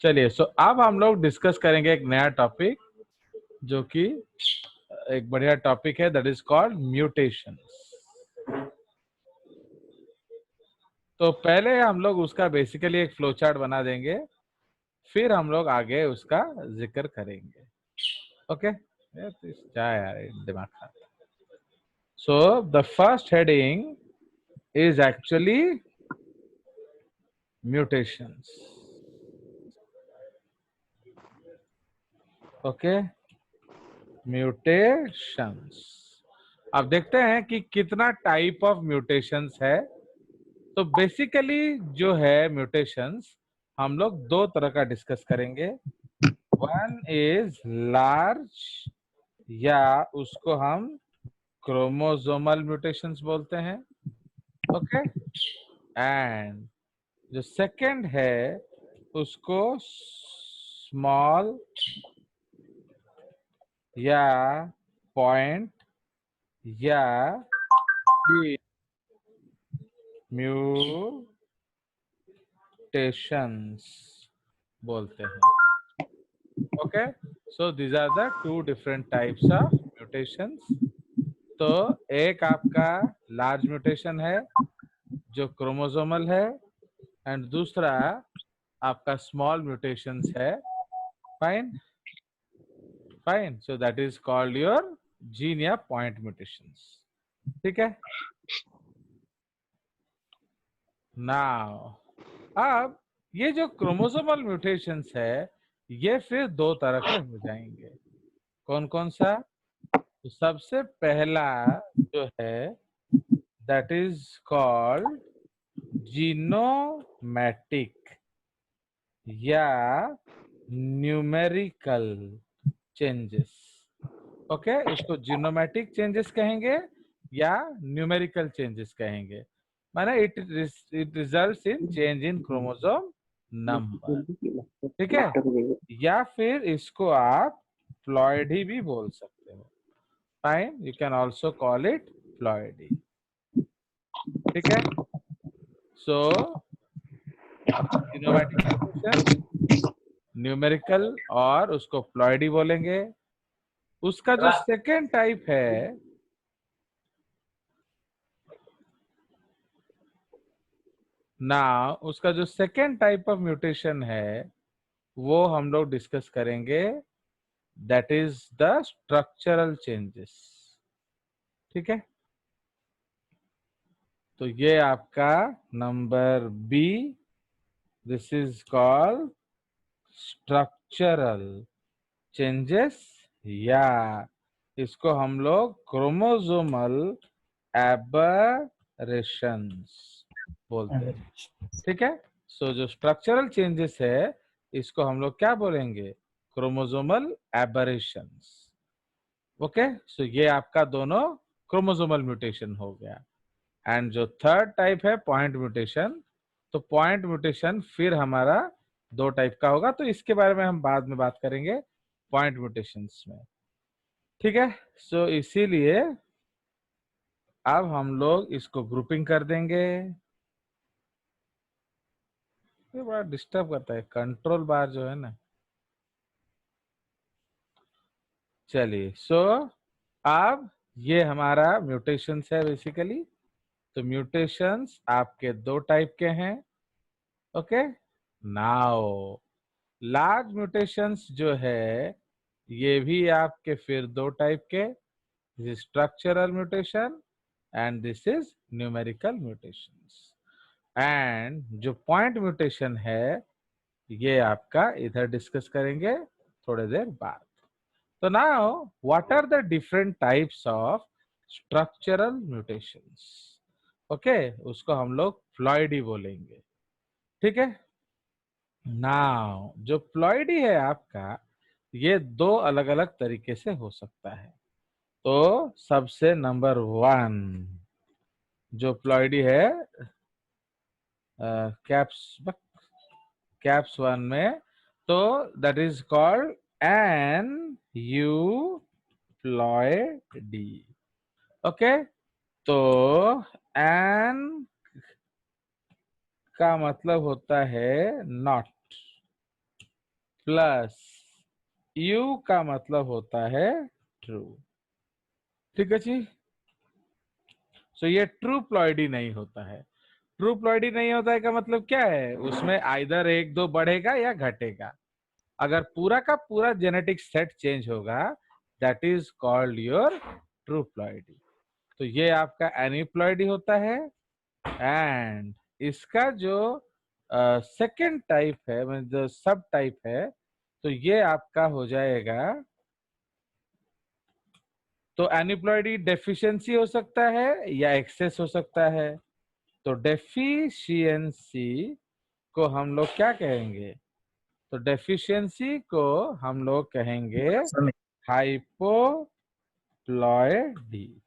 चलिए, सो अब हम लोग डिस्कस करेंगे एक नया टॉपिक, जो कि एक बढ़िया टॉपिक है, दैट इज कॉल्ड म्यूटेशंस। तो पहले हम लोग उसका बेसिकली एक फ्लो चार्ट बना देंगे, फिर हम लोग आगे उसका जिक्र करेंगे। ओके, क्या यार दिमाग खराब। So the first heading is actually mutations. Okay, mutations. अब देखते हैं कि कितना टाइप ऑफ म्यूटेशंस है। तो बेसिकली जो है म्यूटेशंस, हम लोग दो तरह का डिस्कस करेंगे। वन इज लार्ज, या उसको हम क्रोमोसोमल म्यूटेशंस बोलते हैं। ओके, एंड जो सेकंड है उसको स्मॉल या पॉइंट या म्यूटेशंस बोलते हैं। Okay, so these are the two different types of mutations. तो एक आपका लार्ज म्यूटेशन है जो क्रोमोसोमल है, एंड दूसरा आपका स्मॉल म्यूटेशंस है। Fine fine, so that is called your gene या पॉइंट म्यूटेशंस। ठीक है। नाउ अब ये जो क्रोमोसोमल म्यूटेशंस है, ये फिर दो तरह के हो जाएंगे। कौन कौन सा? तो सबसे पहला जो है दैट इज कॉल्ड जीनोमैटिक या न्यूमेरिकल चेंजेस। ओके, इसको जीनोमैटिक चेंजेस कहेंगे या न्यूमेरिकल चेंजेस कहेंगे। माने it results in change in chromosome number. ठीक है, या फिर इसको आप प्लॉइडी भी बोल सकते हो। Fine, you can also call it ploidy. ठीक है, सो जीनोमैटिक म्यूटेशन, न्यूमेरिकल, और उसको प्लॉइडी बोलेंगे। उसका जो सेकेंड टाइप है ना, उसका जो सेकेंड टाइप ऑफ म्यूटेशन है वो हम लोग डिस्कस करेंगे, that is the structural changes. ठीक है, तो ये आपका number B, this is called structural changes, या इसको हम लोग क्रोमोसोमल एबरेशंस बोलते हैं। ठीक है, सो जो स्ट्रक्चरल चेंजेस है इसको हम लोग क्या बोलेंगे? Chromosomal aberrations. ओके, सो ये आपका दोनों क्रोमोसोमल म्यूटेशन हो गया। एंड जो थर्ड टाइप है पॉइंट म्यूटेशन, तो पॉइंट म्यूटेशन फिर हमारा दो टाइप का होगा, तो इसके बारे में हम बाद में बात करेंगे पॉइंट म्यूटेशंस में। ठीक है, सो इसीलिए अब हम लोग इसको ग्रुपिंग कर देंगे। ये बड़ा डिस्टर्ब करता है कंट्रोल बार जो है ना। चलिए, सो अब ये हमारा म्यूटेशंस है बेसिकली। तो म्यूटेशंस आपके दो टाइप के हैं। ओके, नाउ लार्ज म्यूटेशंस जो है ये भी आपके फिर दो टाइप के, this is structural mutation and this is numerical mutations. And जो पॉइंट म्यूटेशन है ये आपका इधर डिस्कस करेंगे थोड़ी देर बाद। तो now what are the different types of structural mutations? Okay, उसको हम लोग फ्लॉइडी बोलेंगे। ठीक है, नाउ जो प्लॉइडी है आपका, ये दो अलग अलग तरीके से हो सकता है। तो सबसे नंबर वन जो प्लॉइडी है, कैप्स कैप्स वन में, तो that is called an you ploidy. Okay, तो एन का मतलब होता है नॉट, प्लस यू का मतलब होता है ट्रू। ठीक है जी। सो ये ट्रू प्लॉइडी नहीं होता है। ट्रू प्लॉइडी नहीं होता है का मतलब क्या है, उसमें आइदर एक दो बढ़ेगा या घटेगा। अगर पूरा का पूरा जेनेटिक सेट चेंज होगा, that is called your true ploidy. तो ये आपका एनीप्लॉइडी होता है। एंड इसका जो सेकेंड टाइप है, मतलब जो सब टाइप है, तो ये आपका हो जाएगा, तो एनीप्लॉइडी डेफिशिएंसी हो सकता है या एक्सेस हो सकता है। तो डेफिशिएंसी को हम लोग क्या कहेंगे, तो डेफिशिएंसी को हम लोग कहेंगे हाइपोप्लॉइडी,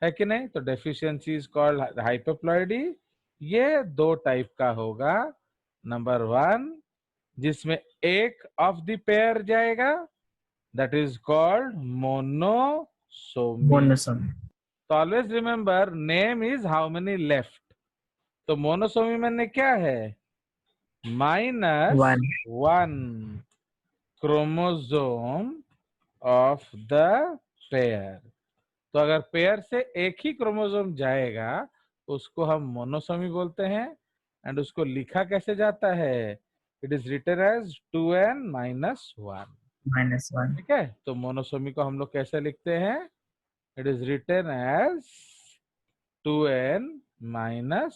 है कि नहीं। तो डेफिशिएंसी इज कॉल्ड हाइपोप्लॉइडी। ये दो टाइप का होगा। नंबर वन, जिसमें एक ऑफ द पेयर जाएगा, that is called monosomy. Monosomy. तो always remember name is how many left. तो मोनोसोमी में क्या है, -1 क्रोमोसोम ऑफ द पेयर। तो अगर पेयर से एक ही क्रोमोसोम जाएगा, उसको हम मोनोसोमी बोलते हैं। एंड उसको लिखा कैसे जाता है, it is written as 2n-1। -1। ठीक है। तो मोनोसोमी को हम लोग कैसे लिखते हैं, it is written as 2n-1।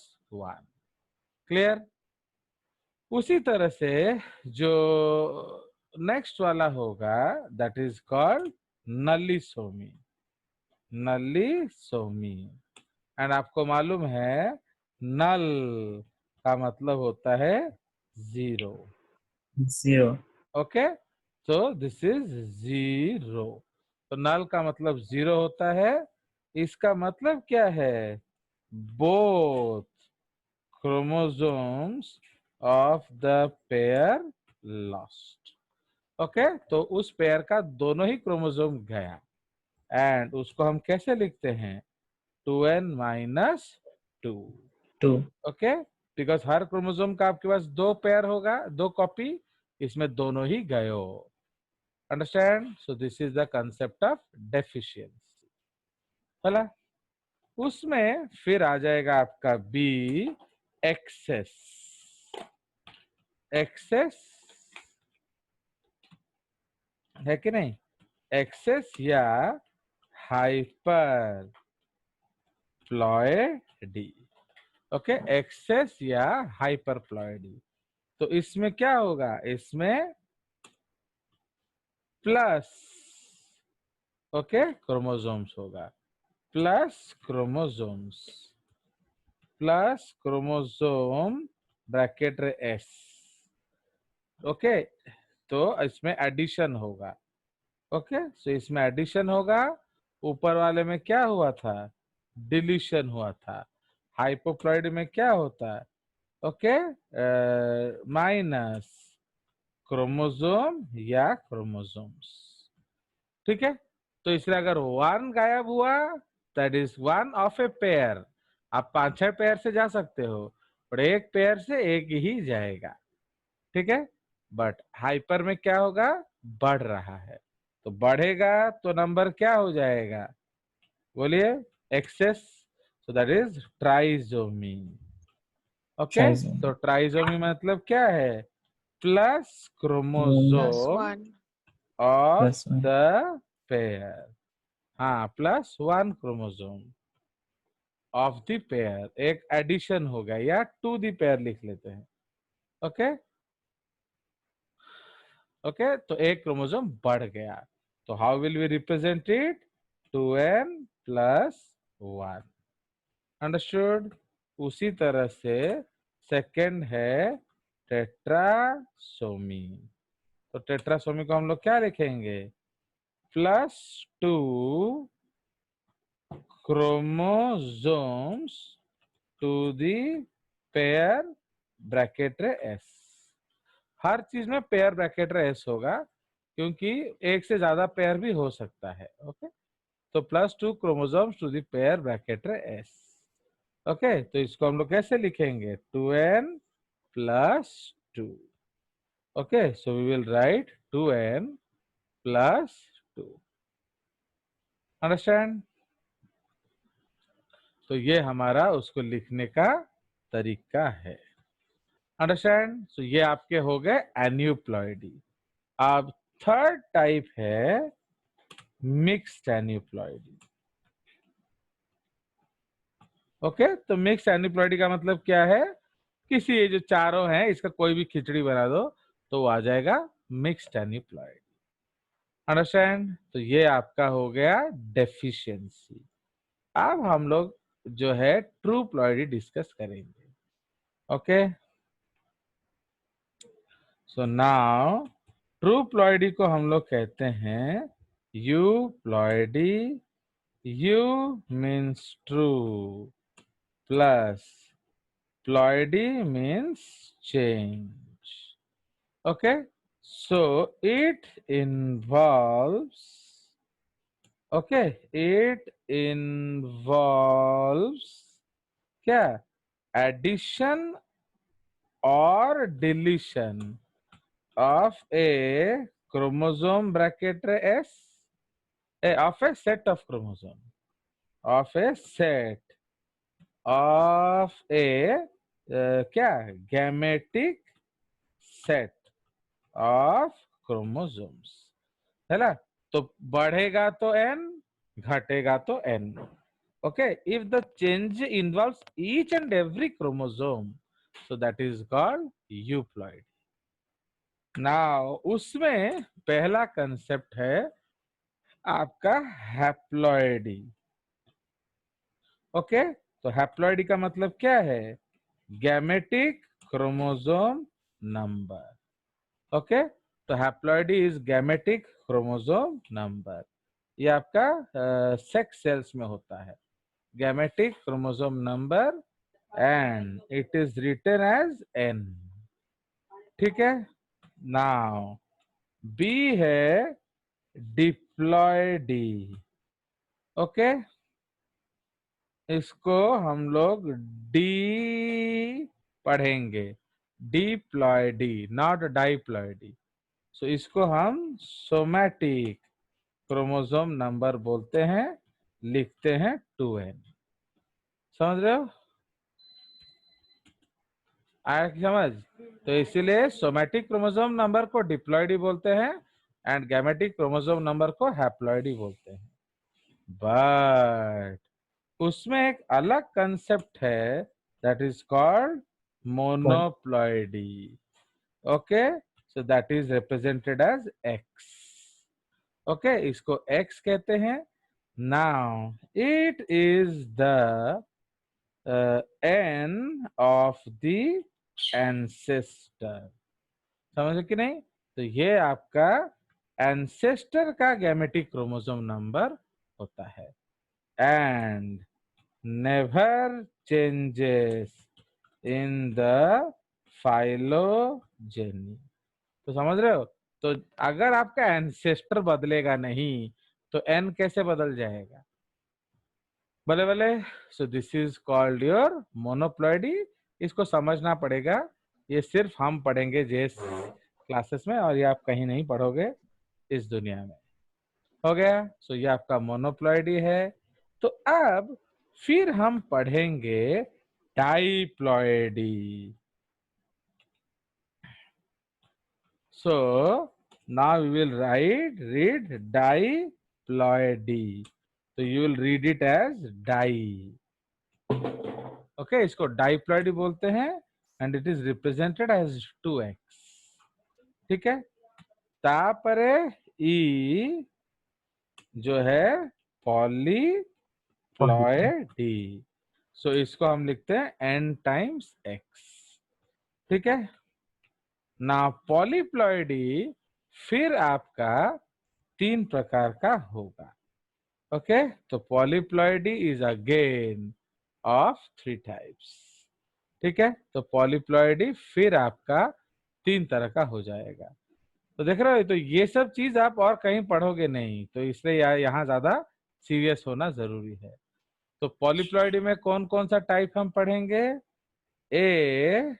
Clear. उसी तरह से जो नेक्स्ट वाला होगा, that is called nullisomy. Nullisomy. And आपको मालूम है, नल का मतलब होता है 0। 0। ओके। तो दिस इज 0। तो नल का मतलब 0 होता है। इसका मतलब क्या है, both chromosomes of the pair lost. Okay. तो उस पेयर का दोनों ही क्रोमोसोम गया। एंड उसको हम कैसे लिखते हैं, 2n-2। 2। Okay. Because her chromosome का आपके पास दो पेयर होगा, दो कॉपी, इसमें दोनों ही गए हो। Understand. So this is the concept of deficiency. चला, उसमें फिर आ जाएगा आपका बी, एक्सेस। एक्सेस है कि नहीं, एक्सेस या हाइपर प्लॉइडी। ओके, एक्सेस या हाइपर प्लॉइडी। तो इसमें क्या होगा, इसमें प्लस, ओके, क्रोमोसोम्स होगा, plus chromosomes, plus chromosome bracket S. Okay. तो इसमें एडिशन होगा। ओके। सो इसमें एडिशन होगा। ऊपर वाले में क्या हुआ था, डिलीशन हुआ था। हाइपोप्लॉइड में क्या होता है, ओके, माइनस क्रोमोसोम या क्रोमोसोम्स। ठीक है। तो इसलिए अगर वन गायब हुआ, that is one of a pair. आप 5-6 पेयर से जा सकते हो, पर एक पेयर से एक ही जाएगा। ठीक है। बट हाइपर में क्या होगा, बढ़ रहा है, तो बढ़ेगा तो नंबर क्या हो जाएगा, बोलिए, excess. So that is trisomy. Okay. Trisomy. तो ट्राइजोमी मतलब क्या है, plus Plus chromosome one. Of +1। The pair. हाँ, +1 क्रोमोसोम ऑफ द पेयर, एक एडिशन होगा, या टू द पेयर लिख लेते हैं। ओके। ओके। तो एक क्रोमोसोम बढ़ गया, तो how will we represent it, 2n+1। Understood. उसी तरह से सेकंड है टेट्रासोमी। तो टेट्रासोमी को हम लोग क्या लिखेंगे, +2 chromosomes to the pair bracket S. हर चीज में पेयर ब्रैकेट एस होगा, क्योंकि एक से ज्यादा पेयर भी हो सकता है। ओके। तो +2 chromosomes to the pair bracket S. Okay. तो इसको हम लोग कैसे लिखेंगे, 2n+2। Okay, so we will write 2n plus 2. Understand? तो ये हमारा उसको लिखने का तरीका है। अंडरस्टैंड? सो ये आपके हो गए एन्यूप्लॉइडी। अब थर्ड टाइप है मिक्स्ड एन्यूप्लॉइडी। ओके, तो मिक्स्ड एन्यूप्लॉइडी का मतलब क्या है? किसी ये जो चारों हैं इसका कोई भी खिचड़ी बना दो तो वो आ जाएगा मिक्स्ड एन्यूप्लॉइडी। अंडरस्टैंड? तो ये आपका हो गया डेफिशिएंसी। अब हम लोग जो है ट्रू प्लॉइडी डिस्कस करेंगे। Okay, so now true ploidy को हम लोग कहते हैं you ploidy. You means true plus ploidy means change. Okay, so it involves okay it involves क्या? एडिशन और deletion of a chromosome bracket S, of a set of chromosome, of a set of a क्या? gametic set of chromosomes, है ना? तो बढ़ेगा तो n, घटेगा तो n. Okay, if the change involves each and every chromosome, so that is called euploid. Now उसमें पहला कंसेप्ट है आपका हैप्लॉइडी। ओके, तो हैप्लॉइडी का मतलब क्या है? Gametic chromosome number. ओके, तो haploidy is gametic chromosome number. ये आपका सेक्स सेल्स में होता है, gametic chromosome number, and it is written as N. ठीक है, नाउ बी है डिप्लॉयडी। ओके, इसको हम लोग डी पढ़ेंगे, डिप्लॉयडी, नॉट डाइप्लॉयडी। सो इसको हम सोमैटिक क्रोमोसोम नंबर बोलते हैं, लिखते हैं 2n। समझ रहे हो? आया कि समझ? तो इसीलिए सोमैटिक क्रोमोसोम नंबर को डिप्लॉयडी बोलते हैं एंड गैमेटिक क्रोमोसोम नंबर को हैप्लॉयडी बोलते हैं। बट उसमें एक अलग कंसेप्ट है, that is called monoploidy. Okay, so that is represented as X. Okay, इसको एक्स कहते हैं। Now it is the N of the ancestor. समझे कि नहीं? तो ये आपका एंसेस्टर का गैमेटिक क्रोमोसोम नंबर होता है and never changes in the phylogeny। तो समझ रहे हो? तो अगर आपका एंसेस्टर बदलेगा नहीं तो एन कैसे बदल जाएगा? भले भले। So this is called your monoploidy. इसको समझना पड़ेगा, ये सिर्फ हम पढ़ेंगे जेएस क्लासेस में और ये आप कहीं नहीं पढ़ोगे इस दुनिया में। हो गया? सो ये आपका मोनोप्लॉइडी है। तो अब फिर हम पढ़ेंगे diploidy. So now we will read diploidy. तो you will read it as di. Okay, इसको डाइप्लॉइडी बोलते हैं and it is represented as 2x। ठीक है, तापरे ई जो है पॉलीप्लॉइडी। सो इसको हम लिखते हैं n टाइम्स x। ठीक है ना? पॉलीप्लॉइडी फिर आपका 3 प्रकार का होगा। ओके, तो polyploidy is again of 3 types. ठीक है, तो पॉलीप्लॉइडी फिर आपका 3 तरह का हो जाएगा। तो देख रहे हो, तो ये सब चीज आप और कहीं पढ़ोगे नहीं, तो इसलिए यहाँ ज्यादा सीरियस होना जरूरी है। तो पॉलीप्लॉइडी में कौन कौन सा टाइप हम पढ़ेंगे? ए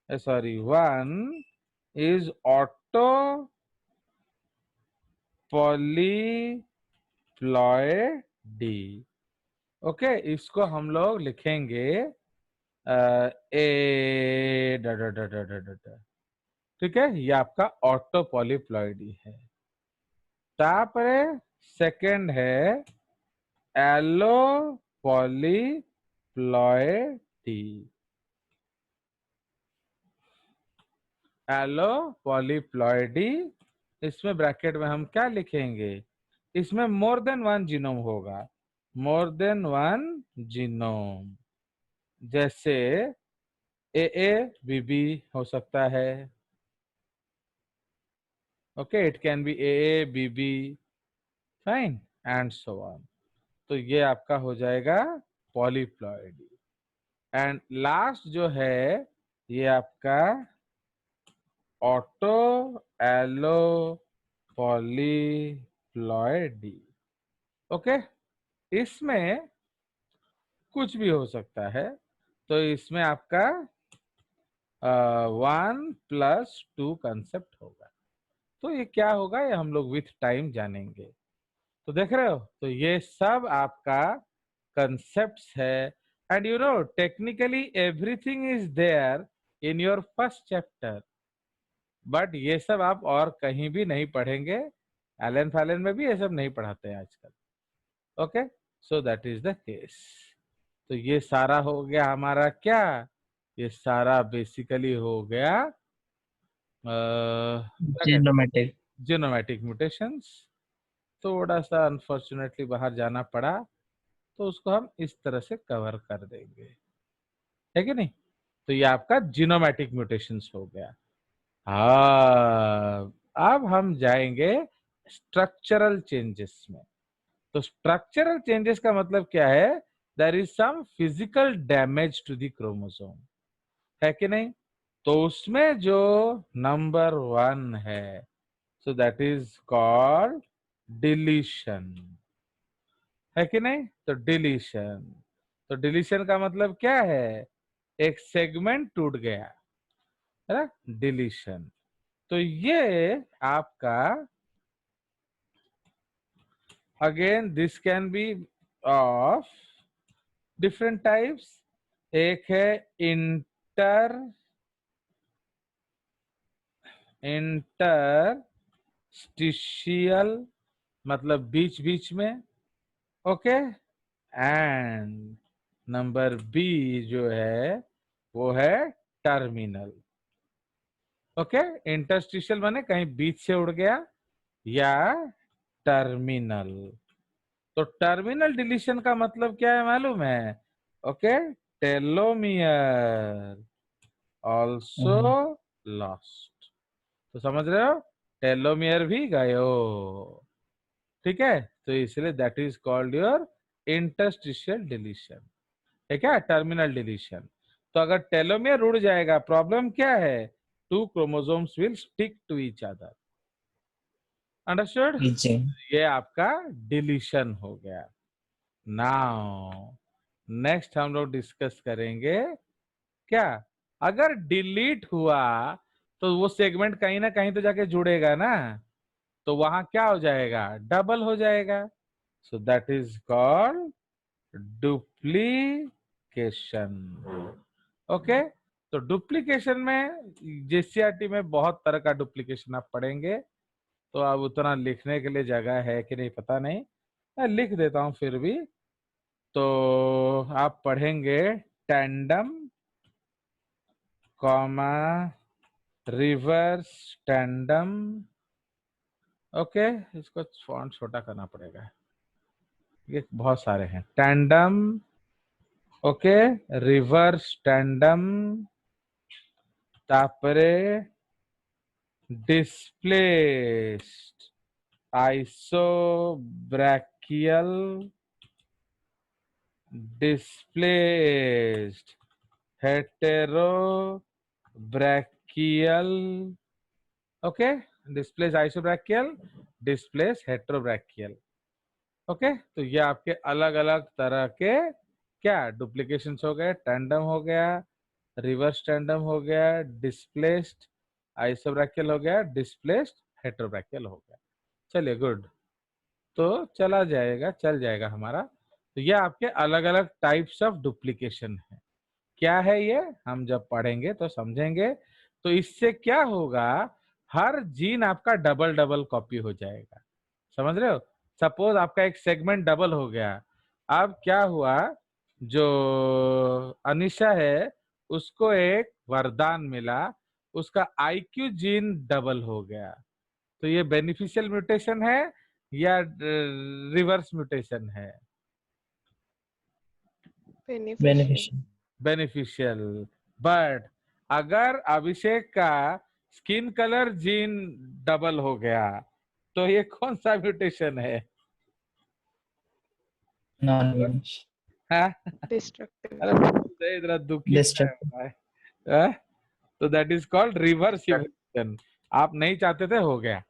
sorry, 1 is auto polyploidy. Okay, इसको हम लोग लिखेंगे ए डा डा डा डा डा डा डा। ठीक है, ये आपका ऑटो पॉलीप्लॉइडी है। तापरे सेकंड है एलो पॉलीप्लॉइडी। एलो पॉलीप्लॉइडी, इसमें ब्रैकेट में हम क्या लिखेंगे, इसमें मोर देन वन जीनोम होगा, मोर देन वन जीनोम। जैसे ए बीबी हो सकता है। Okay, it can be a BB, fine and so on. तो ये आपका हो जाएगा पॉलीप्लॉइडी। एंड लास्ट जो है ये आपका ऑटो एलो पॉलीप्लॉइडी। ओके, इसमें कुछ भी हो सकता है, तो इसमें आपका 1+2 कंसेप्ट होगा। तो ये क्या होगा, ये हम लोग विथ टाइम जानेंगे। तो देख रहे हो, तो ये सब आपका कंसेप्ट्स है। And you know technically everything is there in your first chapter, but ये सब आप और कहीं भी नहीं पढ़ेंगे। एलन फैलन में भी ये सब नहीं पढ़ाते हैं आजकल। Okay, so that is the case. तो ये सारा हो गया हमारा क्या, ये सारा बेसिकली हो गया जीनोमेटिक। जीनोमैटिक म्यूटेशंस। थोड़ा सा अनफॉर्चुनेटली बाहर जाना पड़ा, तो उसको हम इस तरह से कवर कर देंगे, है कि नहीं। तो ये आपका जीनोमैटिक म्यूटेशंस हो गया। हाँ, अब हम जाएंगे स्ट्रक्चरल चेंजेस में। तो स्ट्रक्चरल चेंजेस का मतलब क्या है, there is some physical damage to the chromosome, है कि नहीं। तो उसमें जो नंबर 1 है, so that is called deletion, है कि नहीं। तो डिलीशन, तो डिलीशन का मतलब क्या है, एक सेगमेंट टूट गया, है ना, डिलीशन। तो ये आपका again this can be of different types. एक है इंटरस्टिशियल, मतलब बीच बीच में। ओके, एंड नंबर बी जो है वो है टर्मिनल। ओके, इंटरस्टिशियल माने कहीं बीच से उड़ गया, या टर्मिनल। तो टर्मिनल डिलीशन का मतलब क्या है मालूम है, ओके, टेलोमियर ऑल्सो लॉस्ट। तो समझ रहे हो, टेलोमियर भी गयो। ठीक है, तो इसलिए that is called your interstitial deletion, है क्या, टर्मिनल डिलीशन। तो अगर टेलोमियर उड़ जाएगा, प्रॉब्लम क्या है, 2 chromosomes will stick to each other. Understood. जी। ये आपका डिलीशन हो गया। नाउ नेक्स्ट हम लोग डिस्कस करेंगे क्या, अगर डिलीट हुआ तो वो सेगमेंट कहीं ना कहीं तो जाके जुड़ेगा ना, तो वहां क्या हो जाएगा, डबल हो जाएगा। सो that is called duplication. Okay, तो डुप्लीकेशन में जेसीआरटी में बहुत तरह का डुप्लीकेशन आप पढ़ेंगे, तो अब उतना लिखने के लिए जगह है कि नहीं पता नहीं, मैं लिख देता हूं फिर भी। तो आप पढ़ेंगे tandem comma reverse tandem. Okay, इसको फॉन्ट छोटा करना पड़ेगा, ये बहुत सारे हैं। टैंडम, ओके, रिवर्स टैंडम, तापरे displaced isobrachial, displaced heterobrachial. Okay, displace isobrachial, displace heterobrachial. Okay, तो ये आपके अलग अलग तरह के क्या डुप्लीकेशन हो गए, टैंडम हो गया, रिवर्स टेंडम हो गया, डिस्प्लेस्ड आइसोब्रैकियल हो गया, डिस्प्लेस्ड हेटेरोब्रैकियल हो गया। चलिए गुड, तो चल जाएगा हमारा। तो ये आपके अलग अलग टाइप्स ऑफ डुप्लीकेशन है। क्या है ये, हम जब पढ़ेंगे तो समझेंगे। तो इससे क्या होगा, हर जीन आपका डबल डबल कॉपी हो जाएगा। समझ रहे हो? सपोज आपका एक सेगमेंट डबल हो गया, अब क्या हुआ, जो अनिशा है उसको एक वरदान मिला, उसका आईक्यू जीन डबल हो गया। तो ये बेनिफिशियल म्यूटेशन है या रिवर्स म्यूटेशन है? बेनिफिशियल। beneficial. बेनिफिशियल। बट अगर अभिषेक का स्किन कलर जीन डबल हो गया तो ये कौन सा म्यूटेशन है? Non-beneficial. हाँ? डिस्ट्रक्टिव। अरे इतना दुखी क्या Destructive. है हाँ? तो that is called reverse mutation. आप नहीं चाहते थे, हो गया।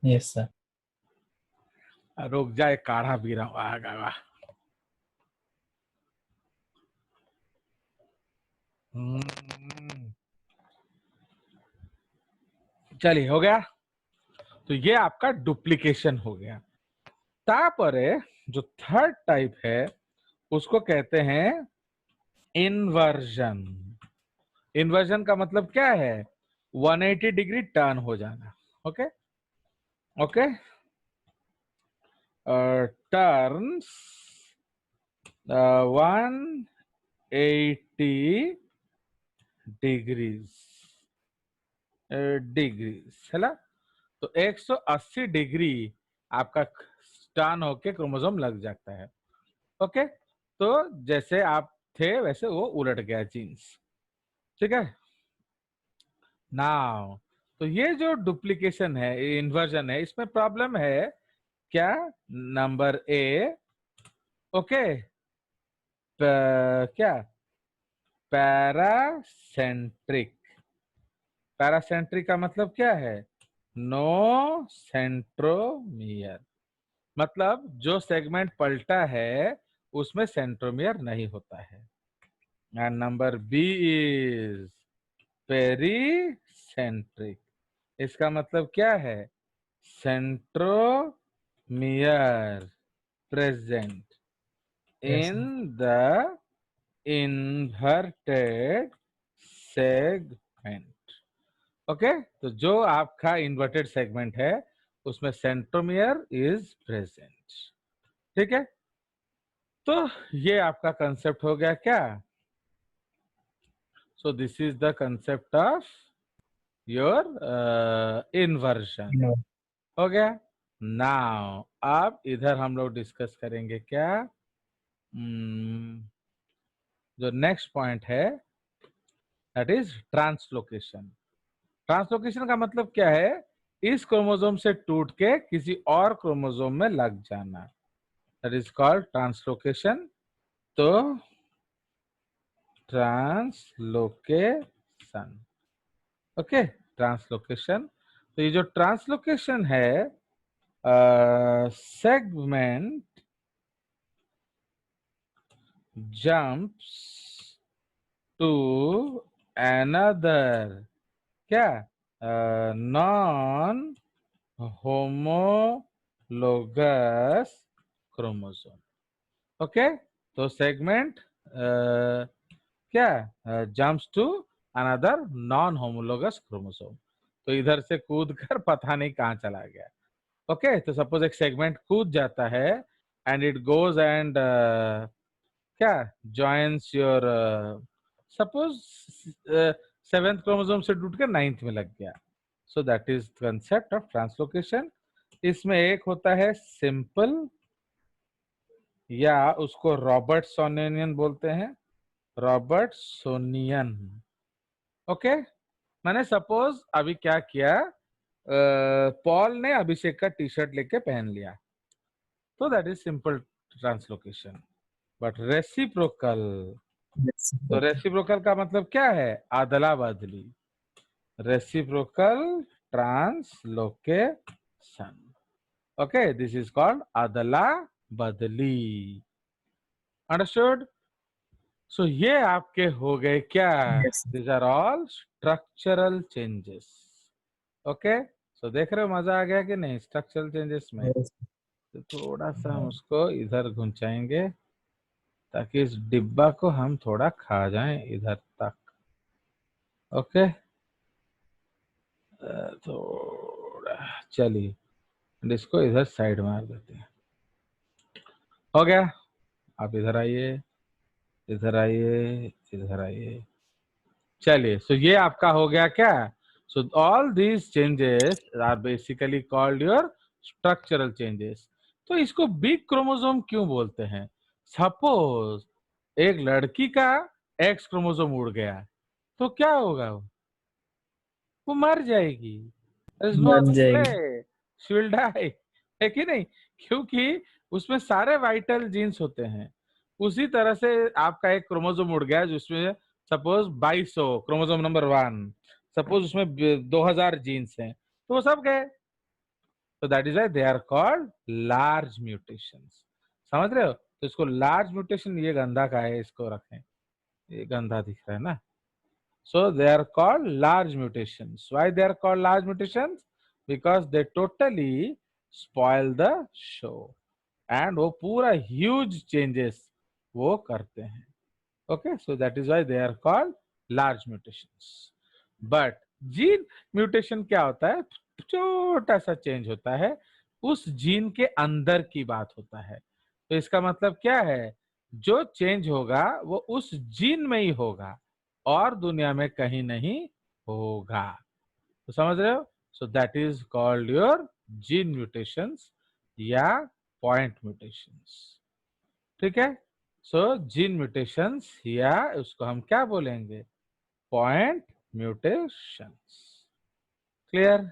Yes, sir. रुक जाए, काढ़ा पी रहा हूँ। आगा चलिए, हो गया। तो ये आपका डुप्लीकेशन हो गया। तापरे जो थर्ड टाइप है उसको कहते हैं इन्वर्जन। इन्वर्जन का मतलब क्या है? 180 डिग्री टर्न हो जाना। ओके ओके, टर्न्स 180 डिग्रीज है ना? तो 180 डिग्री आपका टर्न होके क्रोमोसोम लग जाता है। ओके, तो जैसे आप थे वैसे वो उलट गया जीन्स। ठीक है, नाउ तो ये जो डुप्लीकेशन है, इन्वर्जन है, इसमें प्रॉब्लम है क्या? नंबर ए, ओके, क्या पैरासेंट्रिक। पैरासेंट्रिक का मतलब क्या है? No centromere. मतलब जो सेगमेंट पलटा है उसमें सेंट्रोमियर नहीं होता है। And number B is pericentric. इसका मतलब क्या है? Centromere present Yes, in sir. The inverted segment. Okay, तो जो आपका इन्वर्टेड सेगमेंट है उसमें सेंट्रोमियर इज प्रेजेंट। ठीक है, तो ये आपका कंसेप्ट हो गया क्या? सो this is the concept of your inversion. No. हो गया। नाउ अब इधर हम लोग डिस्कस करेंगे क्या? जो नेक्स्ट पॉइंट है दैट इज ट्रांसलोकेशन। ट्रांसलोकेशन का मतलब क्या है? इस क्रोमोसोम से टूट के किसी और क्रोमोसोम में लग जाना, दैट इज कॉल्ड ट्रांसलोकेशन। तो ट्रांसलोकेशन, ओके, ट्रांसलोकेशन। तो ये जो ट्रांसलोकेशन है, सेगमेंट जंप्स टू अनदर क्या नॉन होमोलोगस क्रोमोसोम। ओके, तो सेगमेंट क्या jumps to another non homologous chromosome. तो इधर से कूद कर पता नहीं कहाँ चला गया। ओके, तो सपोज एक सेगमेंट कूद जाता है एंड इट गोज एंड क्या joins your, suppose 7th chromosome से टूट कर 9th में लग गया। सो that is concept of translocation. इसमें एक होता है सिंपल, या उसको रॉबर्टसोनियन बोलते हैं, रॉबर्टसोनियन। ओके, मैंने सपोज अभी क्या किया, पॉल ने अभिषेक का टी शर्ट लेके पहन लिया, तो that is simple translocation. But reciprocal, Yes, तो sir. रेसिप्रोकल का मतलब क्या है? अदला बदली, reciprocal translocation. Okay, this is called अदला बदली। अंडरस्टूड? सो ये आपके हो गए क्या? Yes. These are all structural changes. Okay, so देख रहे हो मजा आ गया कि नहीं स्ट्रक्चरल चेंजेस में? Yes. तो थोड़ा सा हम उसको इधर घुंचाएंगे ताकि इस डिब्बा को हम थोड़ा खा जाएं इधर तक। ओके, थोड़ा चलिए इसको इधर साइड मार देते हैं। हो गया। आप इधर आइए, इधर आइए, इधर आइए। चलिए, सो ये आपका हो गया क्या? So all these changes are basically called your structural changes. तो इसको बिग क्रोमोसोम क्यों बोलते हैं? सपोज एक लड़की का एक्स क्रोमोसोम उड़ गया तो क्या होगा? वो मर जाएगी। There is no बन other जाएगी। play. She will die. है कि नहीं? क्योंकि उसमें सारे वाइटल जीन्स होते हैं। उसी तरह से आपका एक क्रोमोसोम उड़ गया जिसमें सपोज 2200 क्रोमोसोम नंबर 1, सपोज उसमें 2000 जीन्स हैं तो वो सब गए। तो that is why they are called large mutations. समझ रहे हो? तो इसको लार्ज म्यूटेशन, ये गंदा का है, इसको रखें, ये गंदा दिख रहा है ना। So they are called large mutations. Why they are called large mutations? Because they totally spoil the show. And वो पूरा huge changes वो करते हैं. Okay, so that is why they are called large mutations. But gene mutation क्या होता है? छोटा सा चेंज होता है, उस जीन के अंदर की बात होता है। तो इसका मतलब क्या है? जो चेंज होगा वो उस जीन में ही होगा और दुनिया में कहीं नहीं होगा। तो समझ रहे हो? सो that is called your gene mutations या पॉइंट म्यूटेशंस। ठीक है? सो जीन म्यूटेशंस या उसको हम क्या बोलेंगे? Point mutations. क्लियर?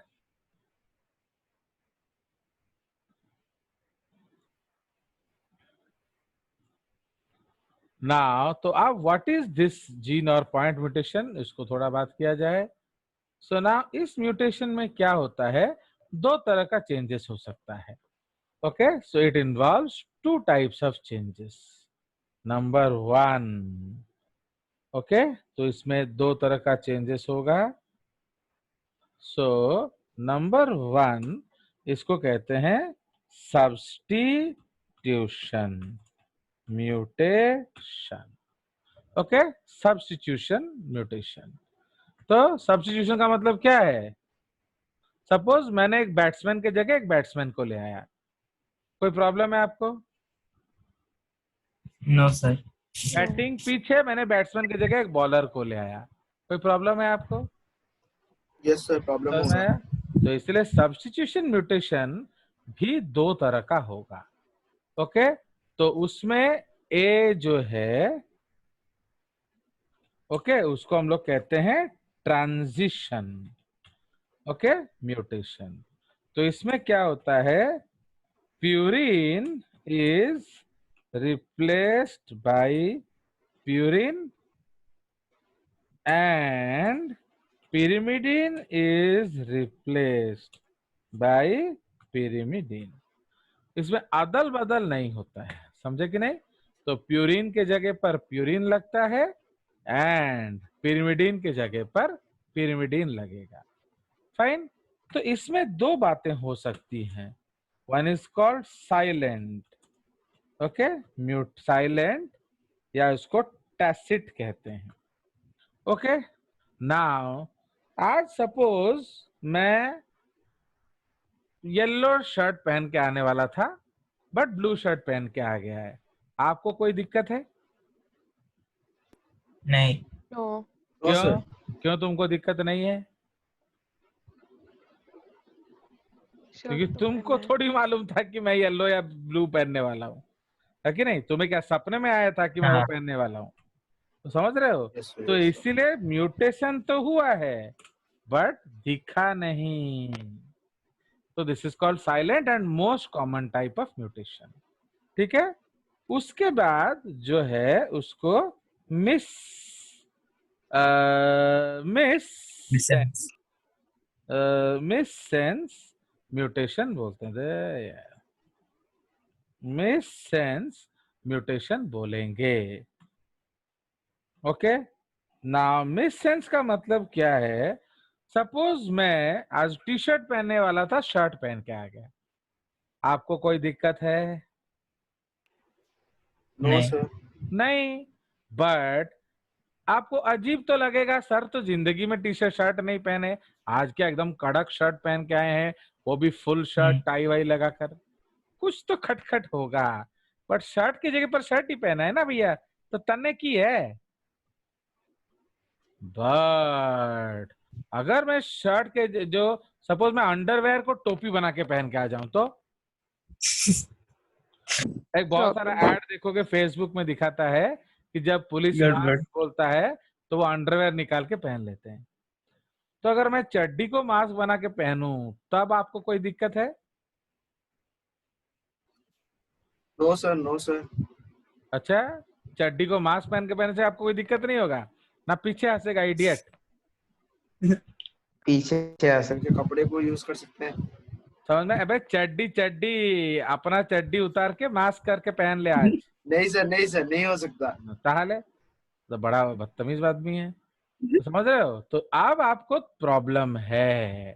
नाउ तो अब व्हाट इज दिस जीन और पॉइंट म्यूटेशन, इसको थोड़ा बात किया जाए। सो नाउ इस म्यूटेशन में क्या होता है? दो तरह का चेंजेस हो सकता है। Okay, so it involves two types of changes. Number 1, okay, तो इसमें दो तरह का चेंजेस होगा। सो नंबर 1 इसको कहते हैं substitution mutation. Okay, substitution mutation. तो सब्स्टिट्यूशन का मतलब क्या है? सपोज मैंने एक बैट्समैन के जगह एक बैट्समैन को ले आया, कोई प्रॉब्लम है आपको? No sir. बैटिंग पीछे मैंने बैट्समैन की जगह एक बॉलर को ले आया, कोई प्रॉब्लम है आपको? यस सर, प्रॉब्लम समझ में होगा। आया? तो इसलिए सब्स्टिट्यूशन म्यूटेशन भी दो तरह का होगा। ओके, तो उसमें ए जो है, ओके, उसको हम लोग कहते हैं ट्रांजिशन। Okay, mutation. तो इसमें क्या होता है? Purine is replaced by purine and pyrimidine is replaced by pyrimidine। इसमें अदल बदल नहीं होता है, समझे कि नहीं? तो प्यूरिन के जगह पर प्यूरिन लगता है एंड pyrimidine के जगह पर pyrimidine लगेगा। फाइन। तो इसमें दो बातें हो सकती हैं। One is called silent, okay, mute silent, या उसको टैसिट कहते हैं। ओके, नाउ आज सपोज मैं येलो शर्ट पहन के आने वाला था बट ब्लू शर्ट पहन के आ गया है, आपको कोई दिक्कत है? नहीं। No. नो क्यों? सर। क्यों तुमको दिक्कत नहीं है? क्योंकि शर्ट तो तुमको पहनना है। थोड़ी मालूम था कि मैं येलो या ब्लू पहनने वाला हूँ, है कि नहीं? तुम्हें क्या सपने में आया था कि मैं वो हाँ। पहनने वाला हूँ? तो समझ रहे हो? यस सर, तो यस सर। इसीलिए म्यूटेशन तो हुआ है बट दिखा नहीं। तो this is called silent and most common type of mutation. ठीक है? उसके बाद जो है उसको miss miss missense. Miss sense mutation बोलते हैं। मिस सेंस म्यूटेशन बोलेंगे। ओके, नाउ मिस सेंस का मतलब क्या है? सपोज मैं आज टी शर्ट पहनने वाला था, शर्ट पहन के आ गया, आपको कोई दिक्कत है? No, नहीं। sir. नहीं, बट आपको अजीब तो लगेगा, सर तो जिंदगी में टी शर्ट शर्ट नहीं पहने, आज क्या एकदम कड़क शर्ट पहन के आए हैं, वो भी फुल शर्ट टाई वाई लगाकर, कुछ तो खटखट होगा। बट शर्ट की जगह पर शर्ट ही पहना है ना भैया, तो तन्ने की है। बट अगर मैं शर्ट के जो सपोज मैं अंडरवेयर को टोपी बना के पहन के आ जाऊं, तो एक बहुत सारा Problem. ऐड देखोगे फेसबुक में दिखाता है कि जब पुलिस गड़बड़। मास्क बोलता है तो वो अंडरवेयर निकाल के पहन लेते हैं। तो अगर मैं चड्डी को मास्क बना के पहनूं तब आपको कोई दिक्कत है? No, sir. No, sir. अच्छा, चड्डी को मास्क पहन के पहनने से आपको कोई दिक्कत नहीं होगा ना? पीछे हंसेगा इडियट। पीछे आ सकते। के कपड़े को यूज कर सकते हैं। समझ में? अबे चड्डी चड्डी अपना चड्डी उतार के मास्क करके पहन ले आज। नहीं सर, नहीं सर, नहीं हो सकता। ताहले तो बड़ा बदतमीज आदमी है, तो समझ रहे हो? तो अब आपको प्रॉब्लम है,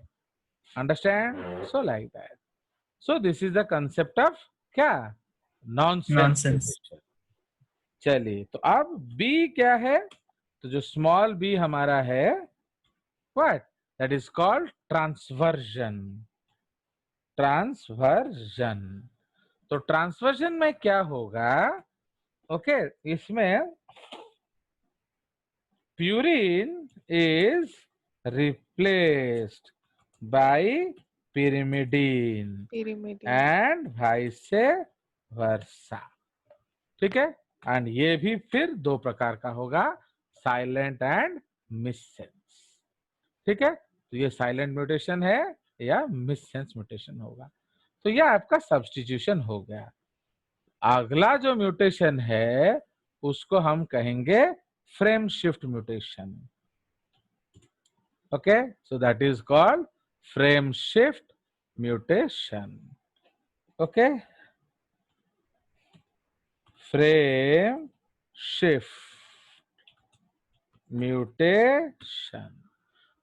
understand? So like that, so this is the concept of क्या? Nonsense nonsense. म्यूटेशन। चलिए, तो अब बी क्या है? तो जो स्मॉल बी हमारा है, what that is called transversion. Transversion, तो ट्रांसवर्जन में क्या होगा? ओके, इसमें purine is replaced by pyrimidine Pyrimidine. and vice versa। ठीक है, एंड ये भी फिर दो प्रकार का होगा, साइलेंट एंड मिससेंस। ठीक है, तो ये साइलेंट म्यूटेशन है या मिससेंस म्यूटेशन होगा। तो ये आपका सब्स्टिट्यूशन हो गया। अगला जो म्यूटेशन है उसको हम कहेंगे frame shift mutation. Okay, so that is called frame shift mutation. Okay, frame shift mutation.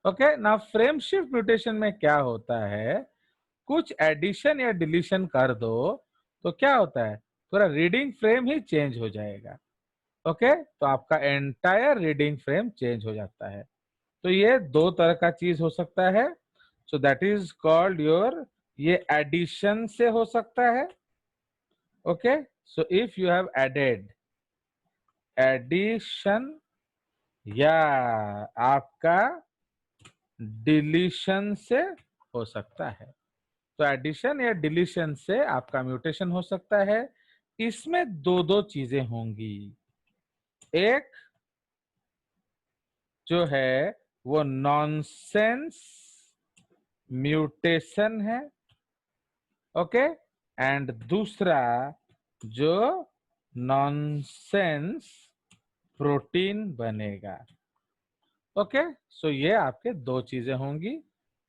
Okay, ना फ्रेम शिफ्ट म्यूटेशन में क्या होता है? कुछ एडिशन या डिलीशन कर दो तो क्या होता है, पूरा रीडिंग फ्रेम ही चेंज हो जाएगा। ओके, तो आपका एंटायर रीडिंग फ्रेम चेंज हो जाता है। तो ये दो तरह का चीज हो सकता है, so that is called your, ये एडिशन से हो सकता है। Okay, so if you have added, addition, या आपका डिलीशन से हो सकता है। तो एडिशन या डिलीशन से आपका म्यूटेशन हो सकता है। इसमें दो दो चीजें होंगी, एक जो है वो नॉनसेंस म्यूटेशन है, ओके, एंड दूसरा जो नॉनसेंस प्रोटीन बनेगा। ओके, सो ये आपके दो चीजें होंगी,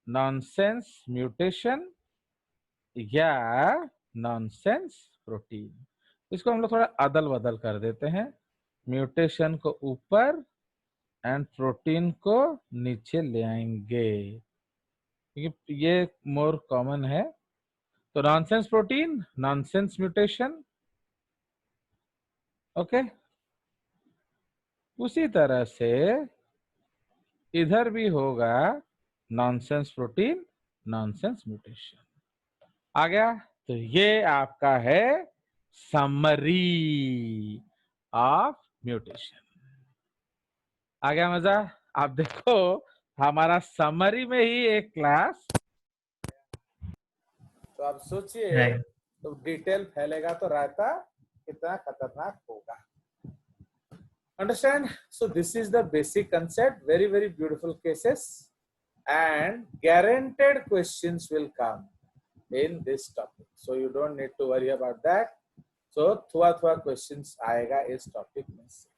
नॉनसेंस म्यूटेशन या नॉनसेंस प्रोटीन। इसको हम लोग थोड़ा अदल बदल कर देते हैं, म्यूटेशन को ऊपर एंड प्रोटीन को नीचे ले आएंगे, क्योंकि ये मोर कॉमन है। तो nonsense protein, nonsense mutation. Okay, उसी तरह से इधर भी होगा नॉनसेंस प्रोटीन, नॉनसेंस म्यूटेशन। आ गया? तो ये आपका है समरी ऑफ म्यूटेशन। आ गया मजा? आप देखो, हमारा समरी में ही एक क्लास, तो आप सोचिए राइट। तो डिटेल फैलेगा तो रायता कितना खतरनाक होगा। Understand? So this is the basic concept, very very beautiful cases, and guaranteed questions will come in this topic, so you don't need to worry about that. So थोड़ा थोड़ा questions आएगा इस टॉपिक में से।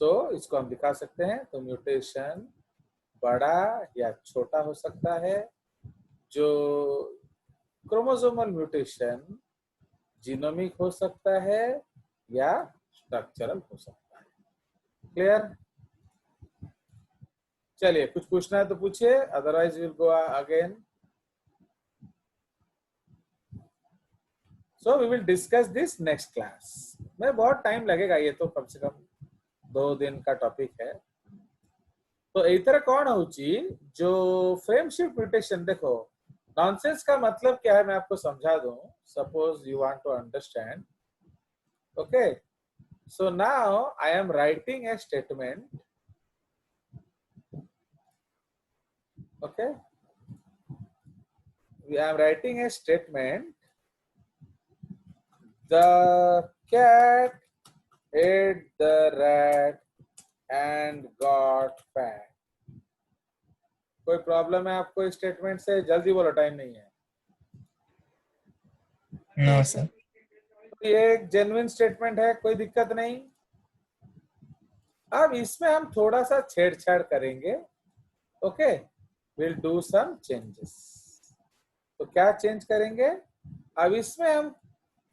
so इसको हम दिखा सकते हैं। तो म्यूटेशन बड़ा या छोटा हो सकता है। जो क्रोमोसोमल म्यूटेशन जीनोमिक हो सकता है या स्ट्रक्चरल हो सकता है। क्लियर? चलिए, कुछ पूछना है तो पूछिए, otherwise will go again. So we will discuss this next class में। बहुत टाइम लगेगा, ये तो कम से कम 2 दिन का टॉपिक है। तो इतर कौन होची जो फ्रेम शिफ्ट म्यूटेशन, देखो नॉनसेंस का मतलब क्या है मैं आपको समझा दूं। Suppose you want to understand, okay. So now I am writing a statement, okay, I am writing a statement, the cat ate the rat and got fat। कोई प्रॉब्लम है आपको इस स्टेटमेंट से? जल्दी बोलो, टाइम नहीं है। No, sir. तो ये एक जेन्युइन स्टेटमेंट है, कोई दिक्कत नहीं। अब इसमें हम थोड़ा सा छेड़छाड़ करेंगे, okay. Will do some changes. तो क्या चेंज करेंगे? अब इसमें हम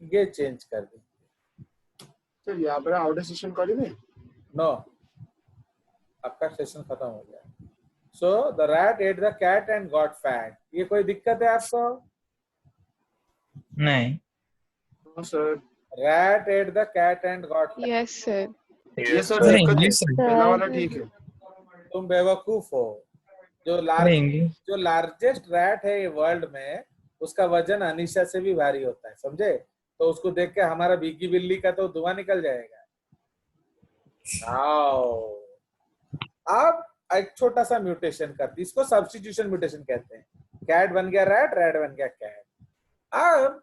ये चेंज कर देंगे। तो यहाँ पर आउट सेशन कर दें। नो, आपका सेशन खत्म हो गया। So the rat ate the cat and got fat, ये कोई दिक्कत है आपको? नहीं। No sir. Rat ate the cat and got fat. Yes, sir. ये सर अरे दिक्कत है, इंग्लिश सर। पहला वाला ठीक है। तुम बेवकूफ हो। जो अरे इंग्लिश। लार्जेस्ट रैट है ये वर्ल्ड में, उसका वजन अनीशा से भी भारी होता है, समझे? तो उसको देख के हमारा भीगी बिल्ली का तो धुआं निकल जाएगा। आओ, अब एक छोटा सा म्यूटेशन करती, इसको सब्स्टिट्यूशन म्यूटेशन कहते हैं। कैट बन गया रैट, रैट बन गया कैट। अब